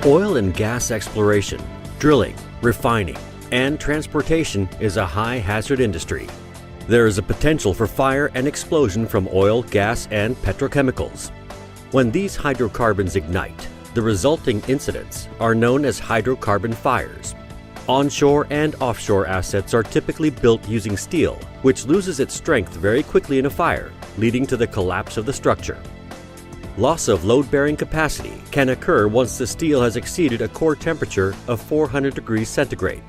Oil and gas exploration, drilling, refining, and transportation is a high-hazard industry. There is a potential for fire and explosion from oil, gas, and petrochemicals. When these hydrocarbons ignite, the resulting incidents are known as hydrocarbon fires. Onshore and offshore assets are typically built using steel, which loses its strength very quickly in a fire, leading to the collapse of the structure. Loss of load-bearing capacity can occur once the steel has exceeded a core temperature of 400 degrees centigrade.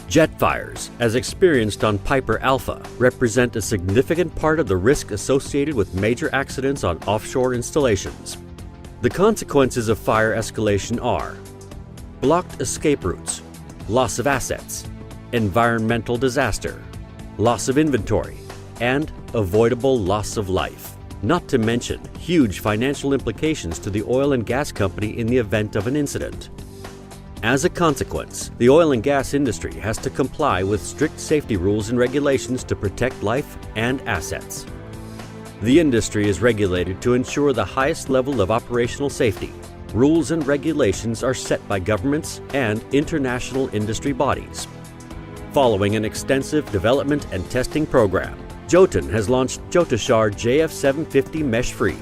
Jet fires, as experienced on Piper Alpha, represent a significant part of the risk associated with major accidents on offshore installations. The consequences of fire escalation are blocked escape routes, loss of assets, environmental disaster, loss of inventory, and avoidable loss of life. Not to mention huge financial implications to the oil and gas company in the event of an incident. As a consequence, the oil and gas industry has to comply with strict safety rules and regulations to protect life and assets. The industry is regulated to ensure the highest level of operational safety. Rules and regulations are set by governments and international industry bodies. Following an extensive development and testing program, Jotun has launched JOTACHAR J750 Mesh-Free,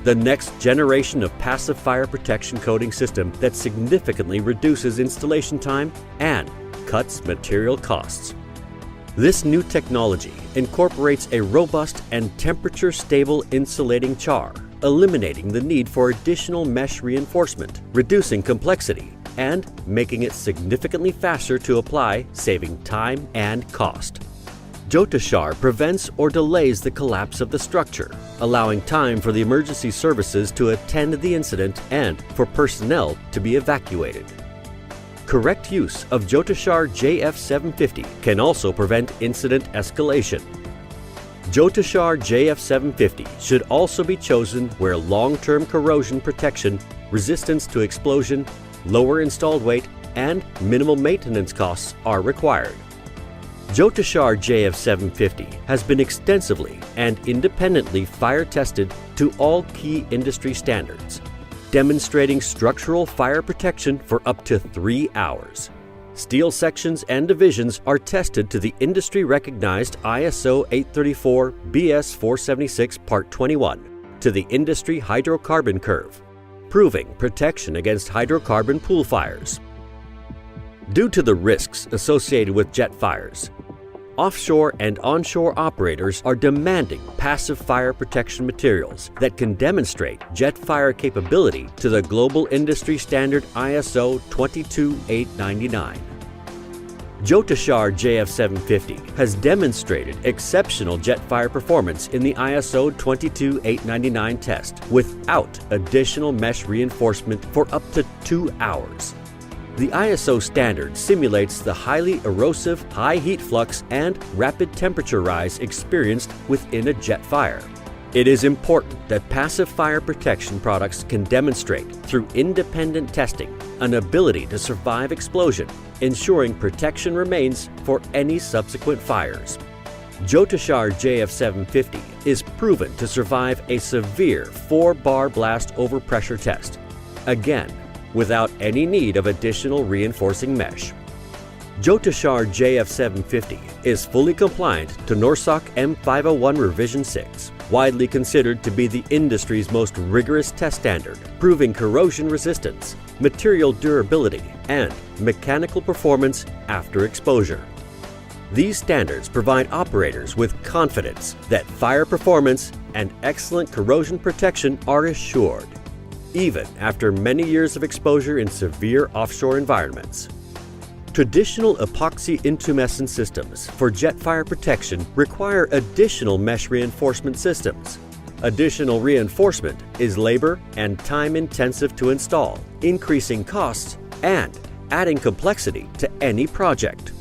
the next generation of passive fire protection coating system that significantly reduces installation time and cuts material costs. This new technology incorporates a robust and temperature-stable insulating char, eliminating the need for additional mesh reinforcement, reducing complexity, and making it significantly faster to apply, saving time and cost. JOTACHAR prevents or delays the collapse of the structure, allowing time for the emergency services to attend to the incident and for personnel to be evacuated. Correct use of JOTACHAR JF750 can also prevent incident escalation. JOTACHAR JF750 should also be chosen where long-term corrosion protection, resistance to explosion, lower installed weight, and minimal maintenance costs are required. JOTACHAR JF750 has been extensively and independently fire tested to all key industry standards, demonstrating structural fire protection for up to 3 hours. Steel sections and divisions are tested to the industry-recognized ISO 834 BS 476 Part 21 to the industry hydrocarbon curve, proving protection against hydrocarbon pool fires. Due to the risks associated with jet fires, offshore and onshore operators are demanding passive fire protection materials that can demonstrate jet fire capability to the global industry standard ISO 22899. JOTACHAR JF750 has demonstrated exceptional jet fire performance in the ISO 22899 test without additional mesh reinforcement for up to 2 hours. The ISO standard simulates the highly erosive, high heat flux and rapid temperature rise experienced within a jet fire. It is important that passive fire protection products can demonstrate through independent testing an ability to survive explosion, ensuring protection remains for any subsequent fires. JOTACHAR JF750 is proven to survive a severe 4-bar blast overpressure test. Again, without any need of additional reinforcing mesh. JOTACHAR JF750 is fully compliant to NORSOC M501 Revision 6, widely considered to be the industry's most rigorous test standard, proving corrosion resistance, material durability, and mechanical performance after exposure. These standards provide operators with confidence that fire performance and excellent corrosion protection are assured, even after many years of exposure in severe offshore environments. Traditional epoxy intumescent systems for jet fire protection require additional mesh reinforcement systems. Additional reinforcement is labor and time-intensive to install, increasing costs and adding complexity to any project.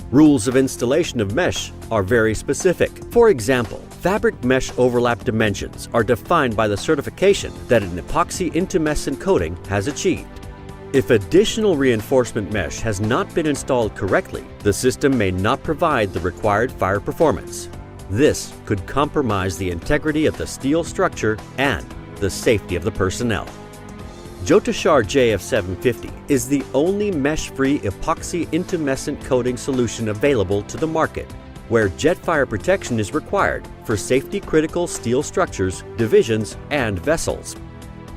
Rules of installation of mesh are very specific. For example, fabric mesh overlap dimensions are defined by the certification that an epoxy intumescent coating has achieved. If additional reinforcement mesh has not been installed correctly, the system may not provide the required fire performance. This could compromise the integrity of the steel structure and the safety of the personnel. JOTACHAR JF750 is the only mesh-free epoxy intumescent coating solution available to the market, where jet fire protection is required for safety-critical steel structures, divisions, and vessels.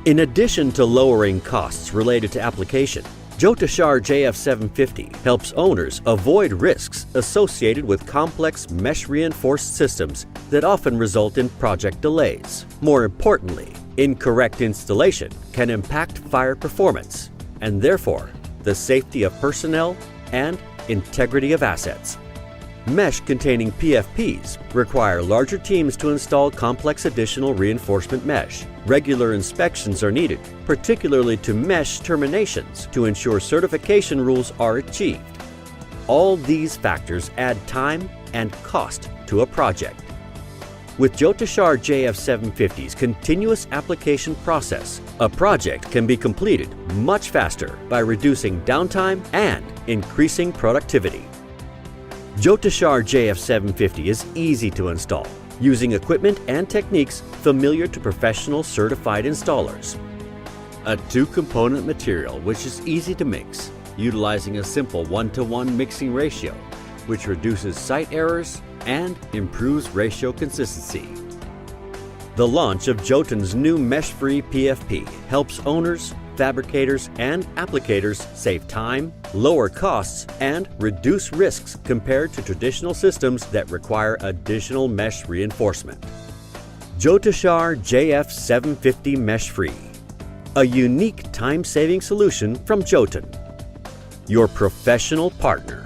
In addition to lowering costs related to application, JOTACHAR JF750 helps owners avoid risks associated with complex mesh-reinforced systems that often result in project delays. More importantly, incorrect installation can impact fire performance and therefore the safety of personnel and integrity of assets. Mesh-containing PFPs require larger teams to install complex additional reinforcement mesh. Regular inspections are needed, particularly to mesh terminations, to ensure certification rules are achieved. All these factors add time and cost to a project. With JOTACHAR JF750's continuous application process, a project can be completed much faster by reducing downtime and increasing productivity. JOTACHAR JF750 is easy to install, using equipment and techniques familiar to professional certified installers. A two-component material which is easy to mix, utilizing a simple 1-to-1 mixing ratio, which reduces site errors and improves ratio consistency. The launch of Jotun's new mesh-free PFP helps owners, fabricators, and applicators save time, lower costs, and reduce risks compared to traditional systems that require additional mesh reinforcement. JOTACHAR JF750 Mesh-Free, a unique time-saving solution from Jotun, your professional partner.